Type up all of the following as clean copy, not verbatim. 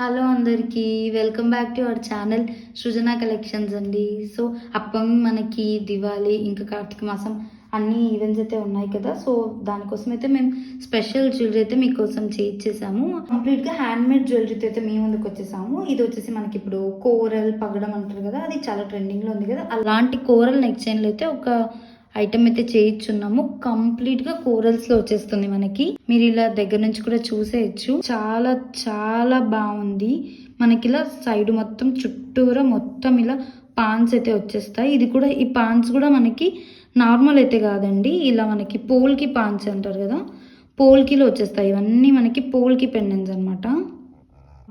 Hello అందరికీ welcome back to our channel Srujana collections అండి. So upcoming మనకి దివాళీ ఇంకా కార్తీక మాసం అన్ని ఈవెంట్స్ అయితే ఉన్నాయి కదా. సో దానికోసం అయితే మేము స్పెషల్ జ్యువెలరీ అయితే మీకోసం చేయించేసాము. కంప్లీట్గా హ్యాండ్మేడ్ జ్యువెలరీతో అయితే మేము ముందుకు వచ్చేసాము. ఇది వచ్చేసి మనకి ఇప్పుడు కోరల్ పగడం అంటారు కదా, అది చాలా ట్రెండింగ్లో ఉంది కదా. అలాంటి కోరల్ నెక్ చైన్లు అయితే ఒక ఐటమ్ అయితే చేయించున్నాము. కంప్లీట్ గా కోరల్స్ లో వచ్చేస్తుంది మనకి. మీరు ఇలా దగ్గర నుంచి కూడా చూసేయచ్చు. చాలా చాలా బాగుంది. మనకి ఇలా సైడ్ మొత్తం చుట్టూరా మొత్తం ఇలా పాన్స్ అయితే వచ్చేస్తాయి. ఇది కూడా ఈ పాన్స్ కూడా మనకి నార్మల్ అయితే కాదండి, ఇలా మనకి పోల్కి పాన్స్ అంటారు కదా, పోల్కిలో వచ్చేస్తాయి. ఇవన్నీ మనకి పోల్కి పెండెంట్స్ అనమాట.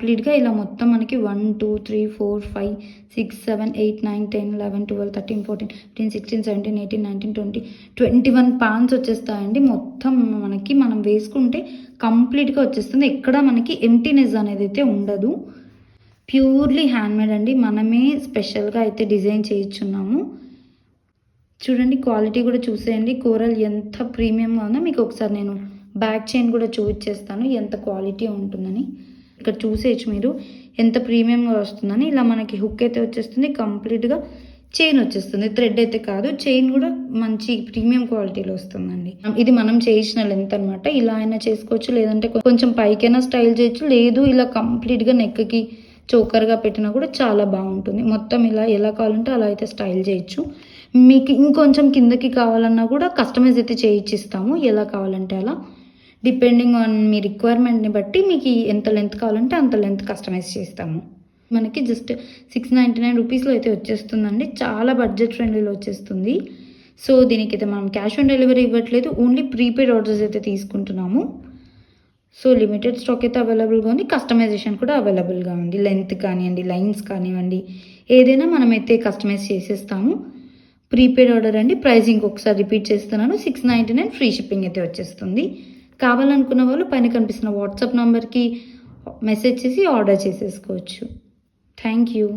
కంప్లీట్గా ఇలా మొత్తం మనకి 1 2 3 4 5 6 7 8 9 10 11 12 13 14 15 16 17 18 19 20 21 పాన్స్ వచ్చేస్తాయండి. మొత్తం మనకి మనం వేసుకుంటే కంప్లీట్గా వచ్చేస్తుంది. ఎక్కడ మనకి ఎంటీనెస్ అనేది అయితే ఉండదు. ప్యూర్లీ హ్యాండ్మేడ్ అండి. మనమే స్పెషల్గా అయితే డిజైన్ చేయించున్నాము. చూడండి, క్వాలిటీ కూడా చూసేయండి. కోరల్ ఎంత ప్రీమియంగా ఉందో మీకు ఒకసారి నేను బ్యాక్ చైన్ కూడా చూపించేస్తాను ఎంత క్వాలిటీ ఉంటుందని. ఇక్కడ చూసేయచ్చు మీరు ఎంత ప్రీమియంగా వస్తుందని. ఇలా మనకి హుక్ అయితే వచ్చేస్తుంది, కంప్లీట్గా చైన్ వచ్చేస్తుంది. థ్రెడ్ అయితే కాదు, చైన్ కూడా మంచి ప్రీమియం క్వాలిటీలో వస్తుందండి. ఇది మనం చేసిన లెంత్ అనమాట. ఇలా అయినా చేసుకోవచ్చు, లేదంటే కొంచెం పైకైనా స్టైల్ చేయొచ్చు. లేదు ఇలా కంప్లీట్గా నెక్కి చోకర్గా పెట్టినా కూడా చాలా బాగుంటుంది. మొత్తం ఇలా ఎలా కావాలంటే అలా అయితే స్టైల్ చేయొచ్చు. మీకు ఇంకొంచెం కిందకి కావాలన్నా కూడా కస్టమైజ్ అయితే చేయించిస్తాము. ఎలా కావాలంటే అలా, డిపెండింగ్ ఆన్ మీ రిక్వైర్మెంట్ని బట్టి మీకు ఎంత లెంత్ కావాలంటే అంత లెంత్ కస్టమైజ్ చేస్తాము. మనకి జస్ట్ 699 రూపీస్లో అయితే వచ్చేస్తుందండి. చాలా బడ్జెట్ ఫ్రెండ్లీలో వచ్చేస్తుంది. సో దీనికి అయితే మనం క్యాష్ ఆన్ డెలివరీ ఇవ్వట్లేదు, ఓన్లీ ప్రీపెయిడ్ ఆర్డర్స్ అయితే తీసుకుంటున్నాము. సో లిమిటెడ్ స్టాక్ అయితే అవైలబుల్గా ఉంది. కస్టమైజేషన్ కూడా అవైలబుల్గా ఉంది. లెంత్ కానివ్వండి, లైన్స్ కానివ్వండి, ఏదైనా మనమైతే కస్టమైజ్ చేసేస్తాము. ప్రీపెయిడ్ ఆర్డర్ అండి. ప్రైసింగ్ ఒకసారి రిపీట్ చేస్తున్నాను, 699 ఫ్రీ షిప్పింగ్ అయితే వచ్చేస్తుంది. కావాలనుకున్న వాళ్ళు పైన కనిపిస్తున్న వాట్సాప్ నెంబర్కి మెసేజ్ చేసి ఆర్డర్ చేసేసుకోవచ్చు. Thank you.